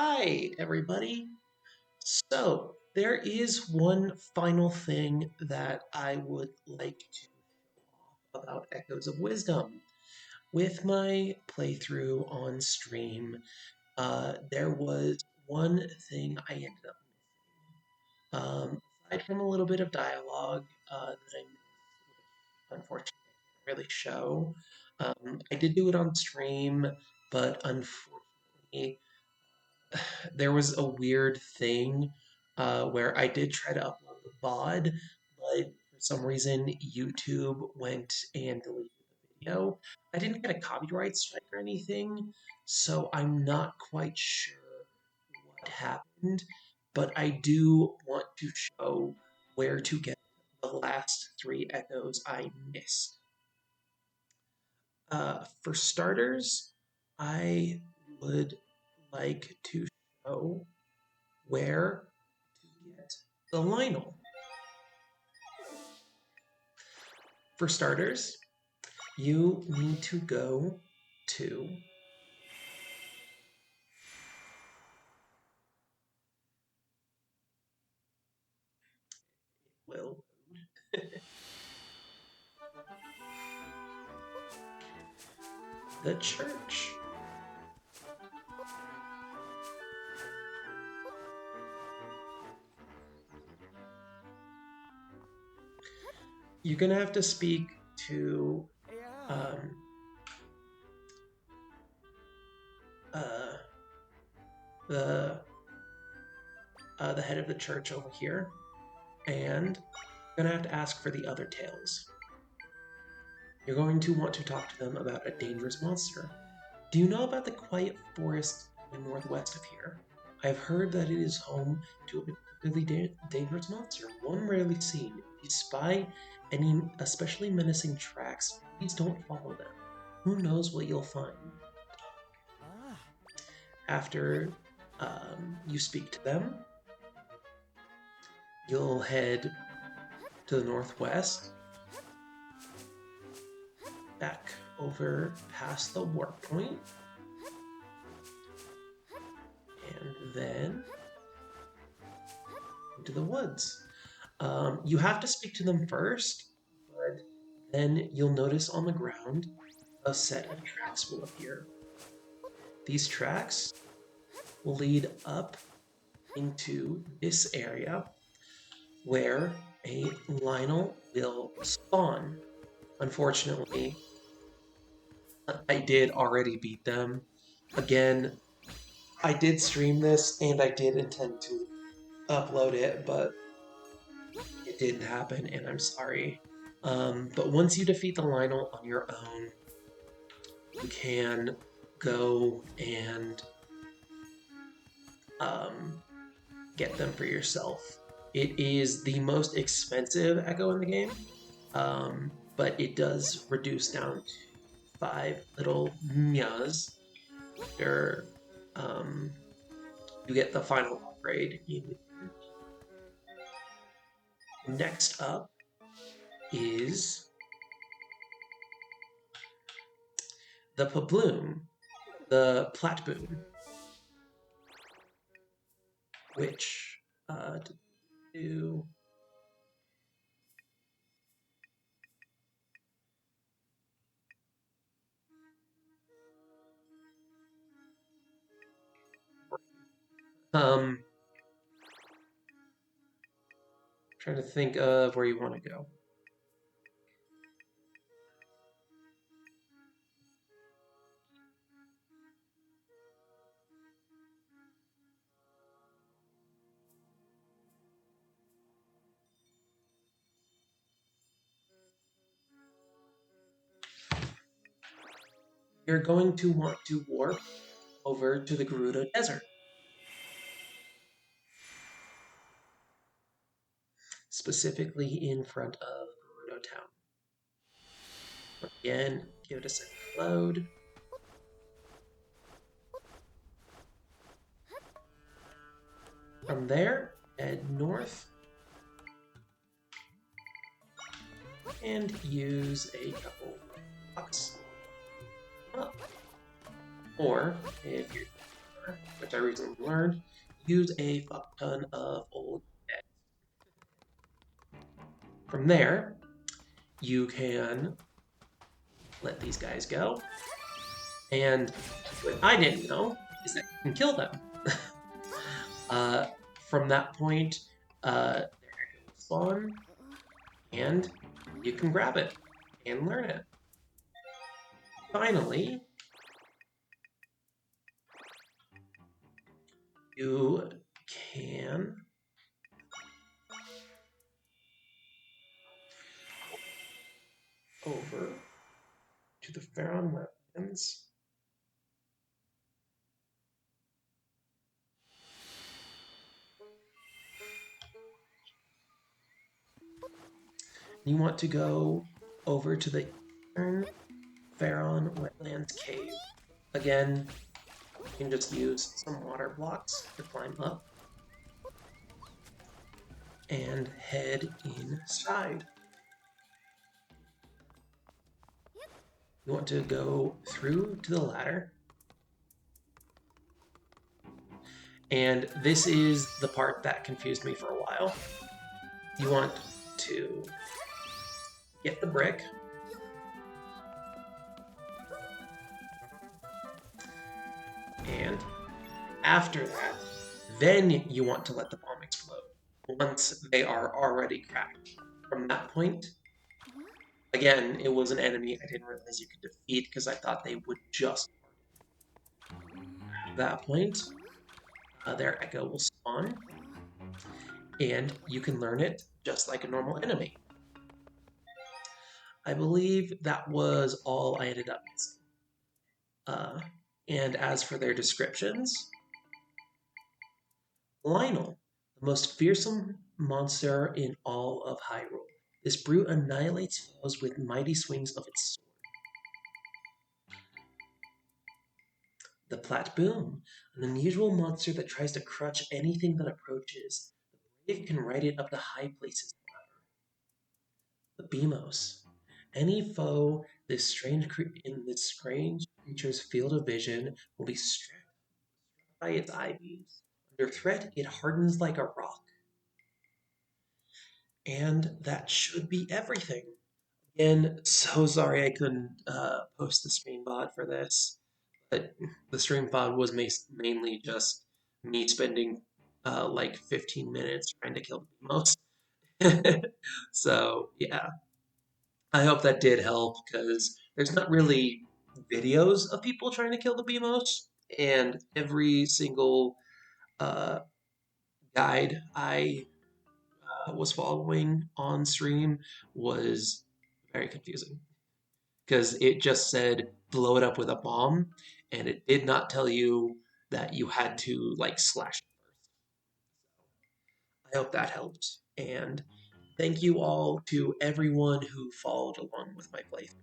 Alright, everybody. So, there is one final thing that I would like to show off about Echoes of Wisdom. With my playthrough on stream, there was one thing I ended up missing. Aside from a little bit of dialogue that I missed, which unfortunately I can't really show, I did do it on stream, but unfortunately, there was a weird thing where I did try to upload the VOD, but for some reason YouTube went and deleted the video. I didn't get a copyright strike or anything, so I'm not quite sure what happened, but I do want to show where to get the last three echoes I missed. For starters, I would like to show where to get the Lynel. For starters, you need to go to will the church. You're gonna have to speak to um, uh, the the head of the church over here, and you're gonna have to ask for the other tales. You're going to want to talk to them about a dangerous monster. Do you know about the quiet forest in the northwest of here? I've heard that it is home to a particularly dangerous monster, one rarely seen. If you spy any especially menacing tracks, please don't follow them. Who knows what you'll find? After you speak to them, you'll head to the northwest, back over past the warp point, and then into the woods. You have to speak to them first, but then you'll notice on the ground a set of tracks will appear. These tracks will lead up into this area where a Lynel will spawn. Unfortunately, I did already beat them. Again, I did stream this and I did intend to upload it, but it didn't happen and I'm sorry. But once you defeat the Lynel on your own, you can go and get them for yourself. It is the most expensive echo in the game, but it does reduce down to 5 little myas. Where you get the final upgrade. Next up is the Platboom, which to do trying to think of where you want to go. You're going to want to warp over to the Gerudo Desert. Specifically in front of Gerudo Town. Again, give it a second to load. From there, head north and use a couple blocks up. Or if you're, which which I recently learned, use a fuck ton of old eggs. From there, you can let these guys go. And what I didn't know is that you can kill them. uh, from that point, their echo will spawn, and you can grab it and learn it. Finally, you can over to the Pharaon Wetlands. You want to go over to the Eastern Pharaon Wetlands Cave. Again, you can just use some water blocks to climb up and head inside. You want to go through to the ladder. And this is the part that confused me for a while. You want to get the brick. And after that, then you want to let the bomb explode once they are already cracked. From that point, again, it was an enemy I didn't realize you could defeat because I thought they would just. At that point, their echo will spawn, and you can learn it just like a normal enemy. I believe that was all I ended up missing. And as for their descriptions, Lynel, the most fearsome monster in all of Hyrule. This brute annihilates foes with mighty swings of its sword. The Platboom, an unusual monster that tries to crush anything that approaches. The brave can ride it up to high places. The Beamos, any foe in this strange creature's field of vision will be struck by its eye beams. Under threat, it hardens like a rock. And that should be everything. Again, so sorry I couldn't post the stream VOD for this, but the stream VOD was mainly just me spending like 15 minutes trying to kill Beamos. So, yeah, I hope that did help because there's not really videos of people trying to kill the Beamos, and every single uh, guide I was following on stream was very confusing because it just said blow it up with a bomb, and it did not tell you that you had to like slash it first. I hope that helped, and thank you all to everyone who followed along with my playthrough.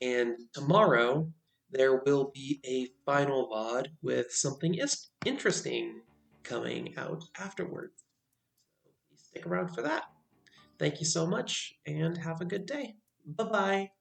And tomorrow there will be a final VOD with something interesting coming out afterwards. So please stick around for that. Thank you so much and have a good day. Bye bye.